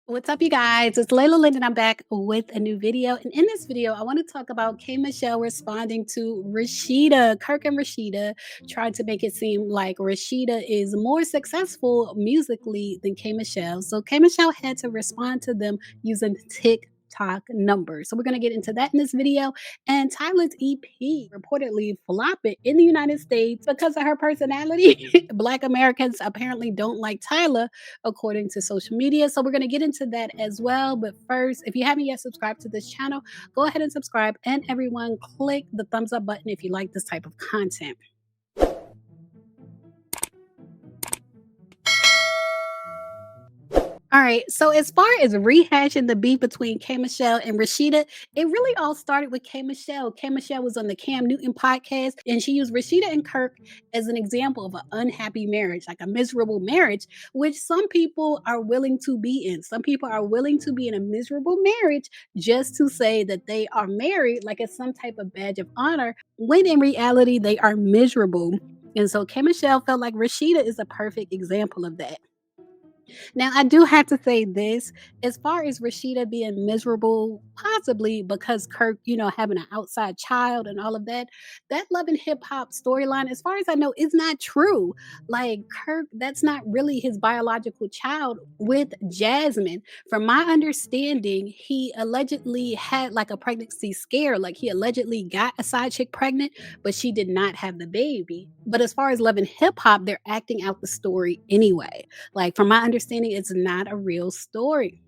What's up, you guys? It's Layla Lind, and I'm back with a new video. And in this video, I want to talk about K Michelle responding to Rasheeda. Kirk and Rasheeda tried to make it seem like Rasheeda is more successful musically than K Michelle. So K Michelle had to respond to them using TikTok numbers. So we're going to get into that in this video. And Tyla's EP reportedly flopping in the United States because of her personality. Black Americans apparently don't like Tyla according to social media. So we're going to get into that as well. But first, if you haven't yet subscribed to this channel, go ahead and subscribe. And everyone, click the thumbs up button if you like this type of content. All right. So as far as rehashing the beef between K Michelle and Rasheeda, it really all started with K Michelle. K Michelle was on the Cam Newton podcast, and she used Rasheeda and Kirk as an example of an unhappy marriage, like a miserable marriage, which some people are willing to be in. Some people are willing to be in a miserable marriage just to say that they are married, like it's some type of badge of honor, when in reality they are miserable. And so K Michelle felt like Rasheeda is a perfect example of that. Now, I do have to say this, as far as Rasheeda being miserable, possibly because Kirk, having an outside child and all of that, that Love and Hip Hop storyline, as far as I know, is not true. Like, Kirk, that's not really his biological child with Jasmine. From my understanding, he allegedly had like a pregnancy scare. Like, he allegedly got a side chick pregnant, but she did not have the baby. But as far as Love and Hip Hop, they're acting out the story anyway. Like, from my understanding, it's not a real story.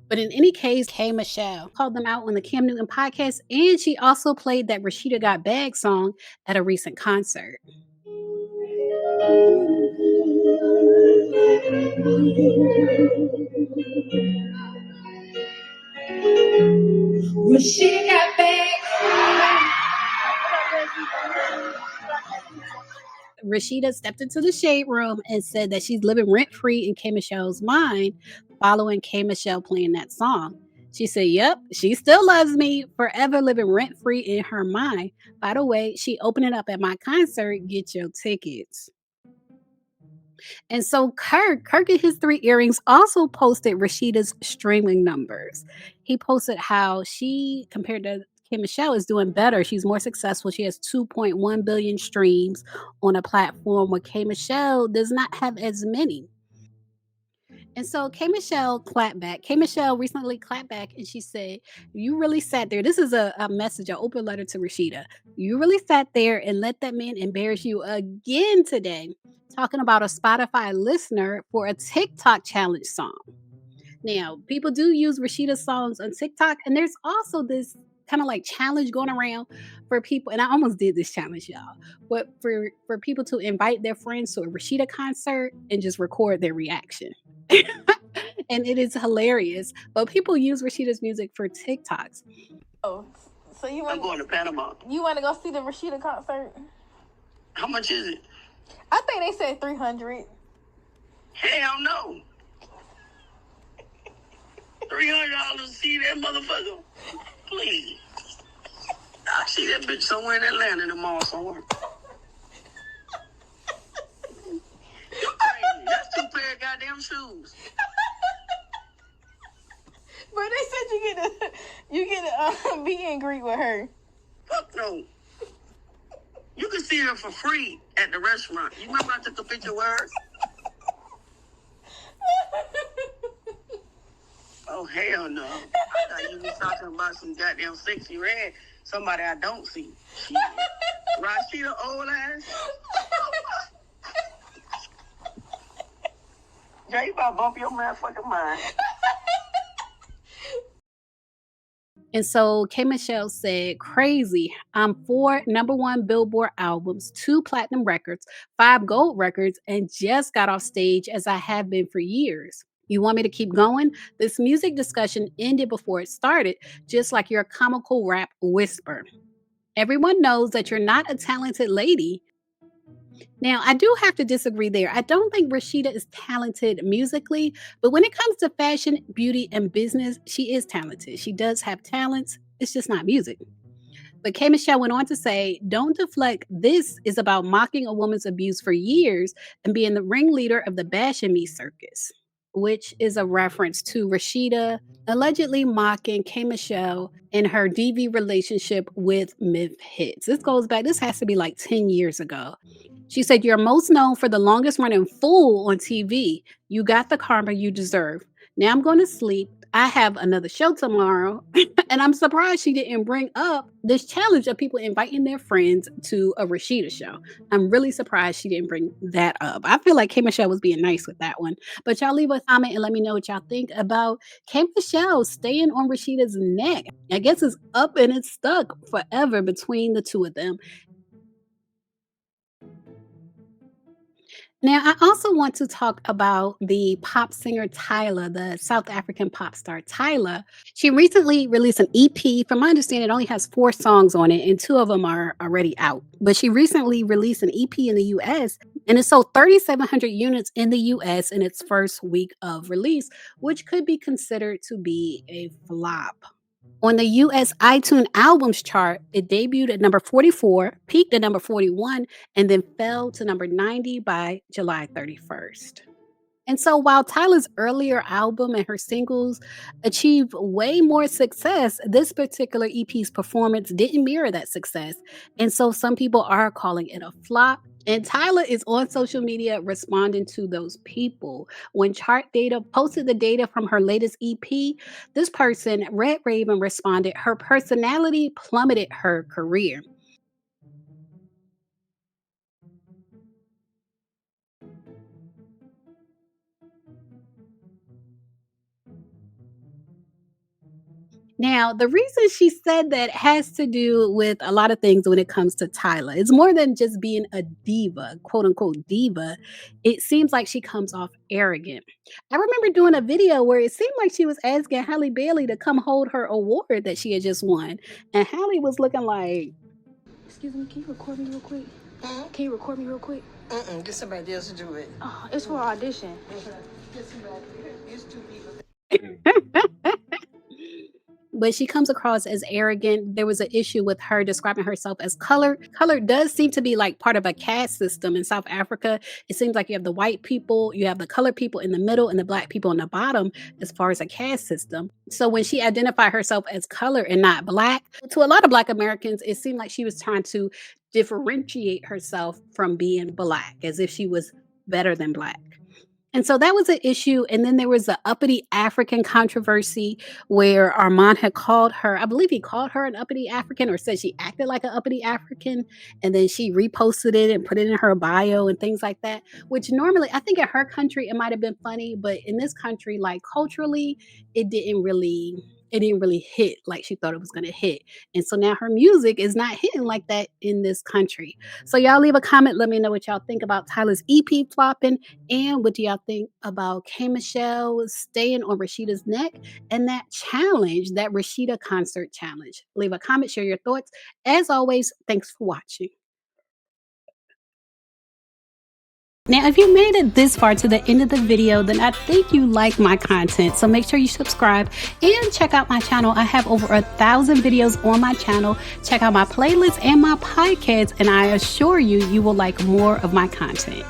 But in any case, K Michelle called them out on the Cam Newton podcast, and she also played that Rasheeda Got Bag song at a recent concert. Rasheeda got bag. Rasheeda stepped into the shade room and said that she's living rent free in K Michelle's mind following K Michelle playing that song. She said, "Yep, she still loves me, forever living rent free in her mind. By the way, she opened it up at my concert. Get your tickets." And so Kirk and his three earrings also posted Rasheeda's streaming numbers. He posted how she, compared to Kim Michelle, is doing better. She's more successful. She has 2.1 billion streams on a platform where K Michelle does not have as many. And so K Michelle clapped back. K Michelle recently clapped back and she said, "You really sat there." This is a message, an open letter to Rasheeda. "You really sat there and let that man embarrass you again today, talking about a Spotify listener for a TikTok challenge song." Now, people do use Rasheeda's songs on TikTok, and there's also this kind of like challenge going around for people, and I almost did this challenge, y'all, but for people to invite their friends to a Rasheeda concert and just record their reaction. And it is hilarious. But people use Rasheeda's music for TikToks. Oh, so you want? I'm going to Panama. You want to go see the Rasheeda concert? How much is it? I think they said 300. Hell no. $300 to see that motherfucker? Please. I see that bitch somewhere in Atlanta tomorrow somewhere. You crazy. That's 2 pair of goddamn shoes. But they said you get a meet and greet with her. Fuck no. You can see her for free at the restaurant. You remember I took a picture with her? Oh, hell no. I thought you was talking about some goddamn sexy red. Somebody I don't see. Shit. Rasheeda old ass. Jay, you about to bump your motherfucking mind. And so K Michelle said, "Crazy. I'm 4 #1 Billboard albums, 2 platinum records, 5 gold records, and just got off stage as I have been for years. You want me to keep going? This music discussion ended before it started, just like your comical rap whisper. Everyone knows that you're not a talented lady." Now, I do have to disagree there. I don't think Rasheeda is talented musically, but when it comes to fashion, beauty, and business, she is talented. She does have talents. It's just not music. But K Michelle went on to say, "Don't deflect. This is about mocking a woman's abuse for years and being the ringleader of the Bash and Me circus." which is a reference to Rasheeda allegedly mocking K. Michelle in her DV relationship with Myth Hits. This has to be like 10 years ago. She said, "You're most known for the longest running fool on TV. You got the karma you deserve. Now I'm going to sleep. I have another show tomorrow." And I'm surprised she didn't bring up this challenge of people inviting their friends to a Rasheeda show. I'm really surprised she didn't bring that up. I feel like K. Michelle was being nice with that one. But y'all leave a comment and let me know what y'all think about K. Michelle staying on Rasheeda's neck. I guess it's up and it's stuck forever between the two of them. Now, I also want to talk about the pop singer Tyla, the South African pop star Tyla. She recently released an EP. From my understanding, it only has 4 songs on it, and 2 of them are already out. But she recently released an EP in the US, and it sold 3,700 units in the US in its first week of release, which could be considered to be a flop. On the US iTunes albums chart, it debuted at number 44, peaked at number 41, and then fell to number 90 by July 31st. And so while Tyler's earlier album and her singles achieved way more success, this particular EP's performance didn't mirror that success. And so some people are calling it a flop. And Tyler is on social media responding to those people. When Chart Data posted the data from her latest EP, this person, Red Raven, responded, "Her personality plummeted her career." Now, the reason she said that has to do with a lot of things when it comes to Tyla. It's more than just being a diva, quote unquote diva. It seems like she comes off arrogant. I remember doing a video where it seemed like she was asking Halle Bailey to come hold her award that she had just won. And Halle was looking like, Excuse me, can you record me real quick? Can you record me real quick? Get somebody else to do it. Oh, it's for audition. Get somebody. It's 2 people. but she comes across as arrogant. There was an issue with her describing herself as color. Color does seem to be like part of a caste system in South Africa. It seems like you have the white people, you have the colored people in the middle, and the black people in the bottom as far as a caste system. So when she identified herself as color and not black, to a lot of Black Americans, it seemed like she was trying to differentiate herself from being black, as if she was better than black. And so that was an issue. And then there was the uppity African controversy where Armand had called her, I believe he called her an uppity African or said she acted like an uppity African. And then she reposted it and put it in her bio and things like that, which normally, I think in her country, it might have been funny. But in this country, like culturally, it didn't really. It didn't really hit like she thought it was going to hit. And so now her music is not hitting like that in this country. So y'all leave a comment. Let me know what y'all think about Tyler's EP flopping. And what do y'all think about K. Michelle staying on Rasheeda's neck and that challenge, that Rasheeda concert challenge? Leave a comment, share your thoughts. As always, thanks for watching. Now, if you made it this far to the end of the video, then I think you like my content. So make sure you subscribe and check out my channel. I have over 1,000 videos on my channel. Check out my playlist and my podcast, and I assure you, you will like more of my content.